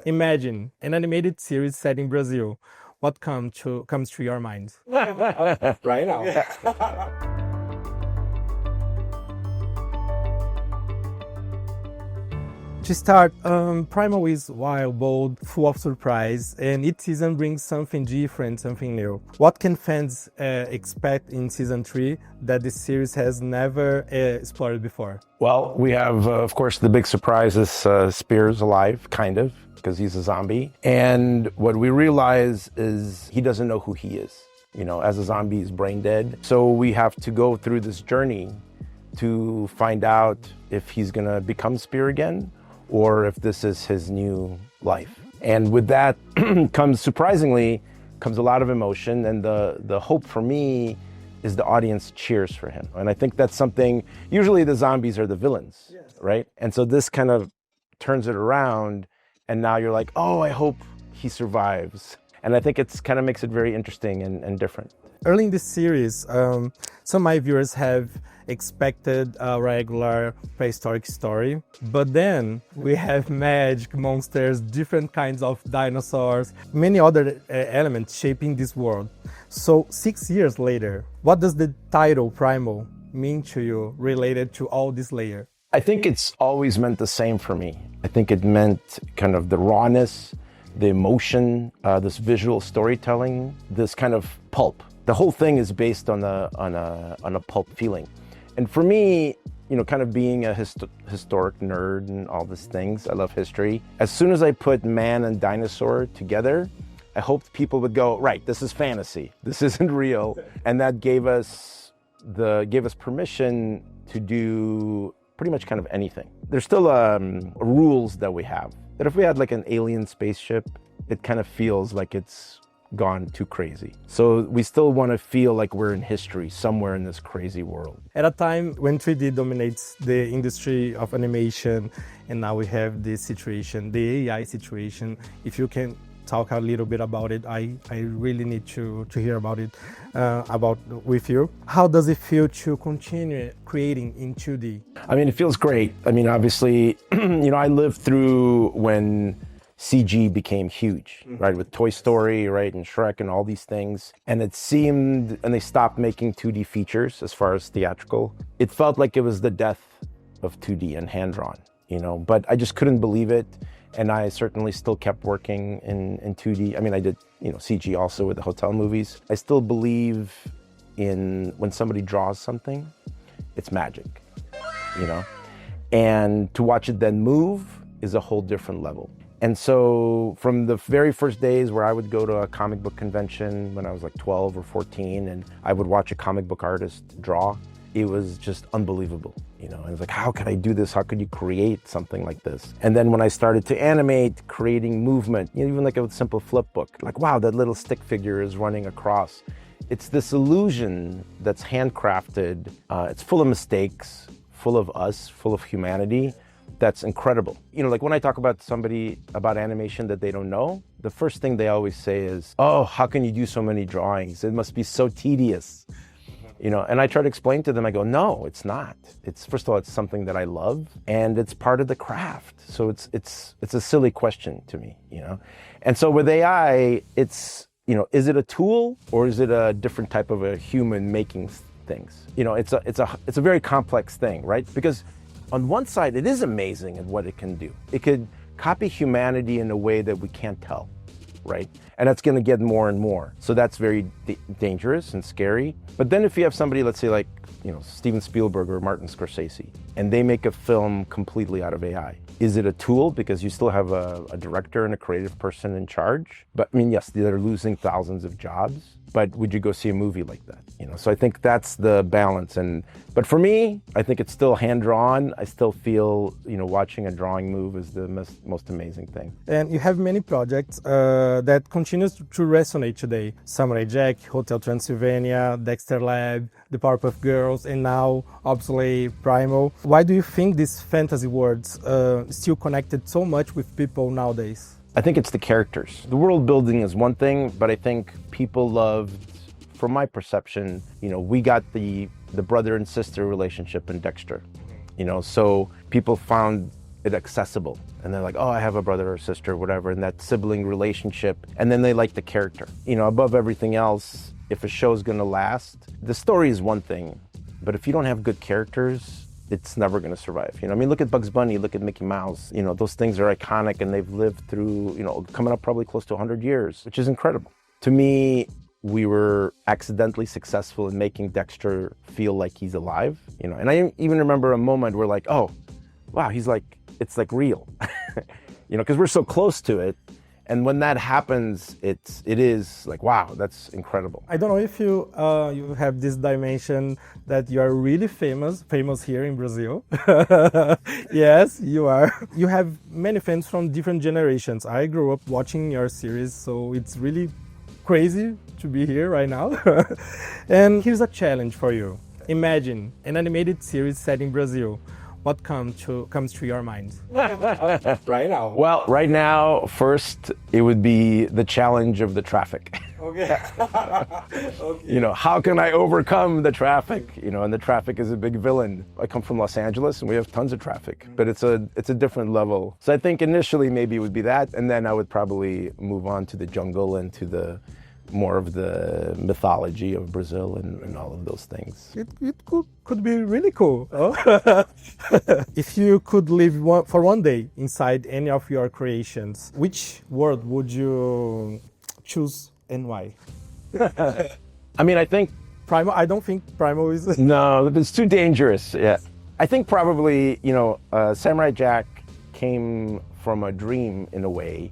Imagine an animated series set in Brazil. What comes to your mind? Right now. To start, Primal is wild, bold, full of surprise, and each season brings something different, something new. What can fans expect in season 3 that this series has never explored before? Well, we have, of course, the big surprise is Spear's alive, kind of, because he's a zombie. And what we realize is he doesn't know who he is. You know, as a zombie, he's brain dead. So we have to go through this journey to find out if he's going to become Spear again, or if this is his new life. And with that surprisingly, comes a lot of emotion, and the hope for me is the audience cheers for him. And I think that's something, usually the zombies are the villains, yes, right? And so this kind of turns it around, and now you're like, oh, I hope he survives. And I think it's kind of makes it very interesting and different. Early in this series, some of my viewers have expected a regular prehistoric story, but then we have magic, monsters, different kinds of dinosaurs, many other elements shaping this world. So 6 years later, what does the title Primal mean to you related to all this layer? I think it's always meant the same for me. I think it meant kind of the rawness, the emotion, this visual storytelling, this kind of pulp. The whole thing is based on a pulp feeling. And for me, you know, kind of being a historic nerd and all these things, I love history. As soon as I put man and dinosaur together, I hoped people would go, right, this is fantasy. This isn't real. And that gave us permission to do pretty much kind of anything. There's still rules that we have. That if we had like an alien spaceship, it kind of feels like it's gone too crazy. So we still want to feel like we're in history somewhere in this crazy world. At a time when 3D dominates the industry of animation, and now we have this situation, the AI situation, if you can talk a little bit about it, I really need to hear about it with you. How does it feel to continue creating in 2D? I mean, it feels great. I mean, obviously, you know, I lived through when CG became huge, right? With Toy Story, right? And Shrek and all these things. And it seemed, and they stopped making 2D features as far as theatrical. It felt like it was the death of 2D and hand-drawn, you know, but I just couldn't believe it. And I certainly still kept working in 2D. I mean, I did, you know, CG also with the hotel movies. I still believe in when somebody draws something, it's magic, you know? And to watch it then move is a whole different level. And so from the very first days where I would go to a comic book convention when I was like 12 or 14, and I would watch a comic book artist draw, it was just unbelievable, you know? And it's like, how could I do this? How could you create something like this? And then when I started to animate, creating movement, you know, even like a simple flip book, like, wow, that little stick figure is running across. It's this illusion that's handcrafted. It's full of mistakes, full of us, full of humanity. That's incredible. You know, like when I talk about somebody about animation that they don't know, the first thing they always say is, oh, how can you do so many drawings? It must be so tedious. You know, and I try to explain to them, I go, no, it's not. It's, first of all, it's something that I love, and it's part of the craft. So it's a silly question to me, you know? And so with AI, it's, you know, is it a tool or is it a different type of a human making things? You know, it's a very complex thing, right? Because on one side, it is amazing at what it can do. It could copy humanity in a way that we can't tell, right? And that's going to get more and more. So that's very dangerous and scary. But then if you have somebody, let's say like, you know, Steven Spielberg or Martin Scorsese, and they make a film completely out of AI, is it a tool because you still have a director and a creative person in charge? But I mean, yes, they're losing thousands of jobs, but would you go see a movie like that? You know, so I think that's the balance. But for me, I think it's still hand-drawn. I still feel, you know, watching a drawing move is the most amazing thing. And you have many projects that continues to resonate today. Samurai Jack, Hotel Transylvania, Dexter Lab, The Powerpuff Girls, and now, obviously, Primal. Why do you think these fantasy worlds still connected so much with people nowadays? I think it's the characters. The world building is one thing, but I think people loved, from my perception, you know, we got the brother and sister relationship in Dexter, you know, so people found it accessible. And they're like, oh, I have a brother or sister, whatever, and that sibling relationship. And then they like the character. You know, above everything else, if a show's gonna last, the story is one thing, but if you don't have good characters, it's never gonna survive. You know, I mean, look at Bugs Bunny, look at Mickey Mouse. You know, those things are iconic and they've lived through, you know, coming up probably close to 100 years, which is incredible. To me, we were accidentally successful in making Dexter feel like he's alive, you know. And I even remember a moment where like, oh, wow, he's like, it's like real, you know, because we're so close to it. And when that happens, it is like, wow, that's incredible. I don't know if you have this dimension that you are really famous here in Brazil. Yes, you are. You have many fans from different generations. I grew up watching your series, so it's really crazy to be here right now. And here's a challenge for you. Imagine an animated series set in Brazil. What comes to your mind right now? Well, right now, first, it would be the challenge of the traffic. Okay. Okay. You know, how can I overcome the traffic? You know, and the traffic is a big villain. I come from Los Angeles and we have tons of traffic, but it's a different level. So I think initially maybe it would be that, and then I would probably move on to the jungle and to the more of the mythology of Brazil and all of those things. It could be really cool. Oh? If you could live for one day inside any of your creations, which world would you choose and why? I mean, I think Primal. I don't think Primal is. No, it's too dangerous. Yeah, I think probably, you know, Samurai Jack came from a dream in a way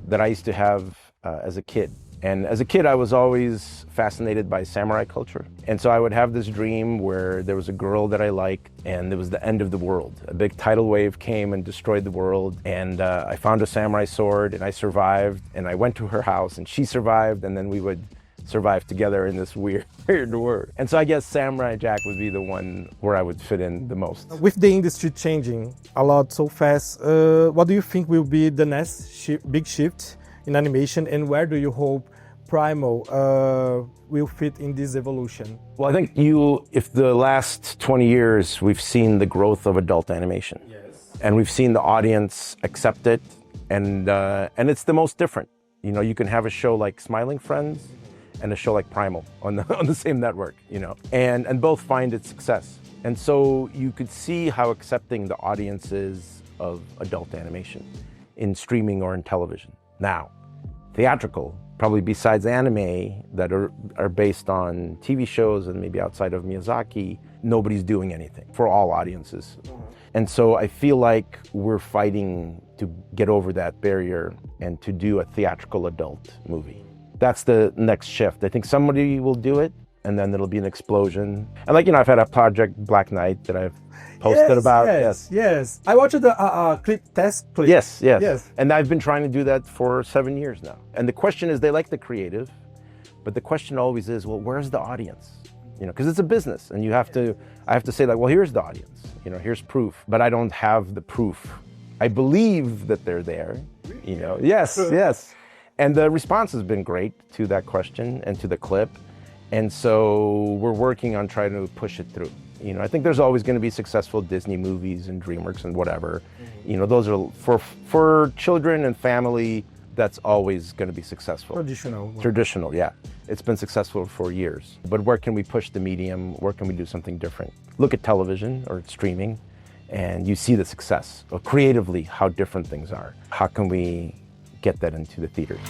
that I used to have as a kid. And as a kid, I was always fascinated by samurai culture. And so I would have this dream where there was a girl that I liked and it was the end of the world. A big tidal wave came and destroyed the world. And I found a samurai sword and I survived. And I went to her house and she survived. And then we would survive together in this weird world. And so I guess Samurai Jack would be the one where I would fit in the most. With the industry changing a lot so fast, what do you think will be the next big shift in animation, and where do you hope Primal will fit in this evolution? Well, I think if the last 20 years, we've seen the growth of adult animation. Yes. And we've seen the audience accept it, and it's the most different. You know, you can have a show like Smiling Friends and a show like Primal on the same network, you know, and both find its success. And so you could see how accepting the audience is of adult animation in streaming or in television. Now, theatrical, probably besides anime that are based on TV shows and maybe outside of Miyazaki, nobody's doing anything for all audiences. And so I feel like we're fighting to get over that barrier and to do a theatrical adult movie. That's the next shift. I think somebody will do it and then there'll be an explosion. And like, you know, I've had a project, Black Knight, that I've posted about. Yes. I watched the test clip. Yes. And I've been trying to do that for 7 years now. And the question is, they like the creative, but the question always is, well, where's the audience? You know, because it's a business, and I have to say, like, well, here's the audience. You know, here's proof, but I don't have the proof. I believe that they're there. You know, yes. And the response has been great to that question and to the clip. And so we're working on trying to push it through. You know, I think there's always going to be successful Disney movies and DreamWorks and whatever. You know, those are for children and family. That's always going to be successful. Traditional, yeah. It's been successful for years. But where can we push the medium? Where can we do something different? Look at television or streaming, and you see the success. Or creatively, how different things are. How can we get that into the theaters?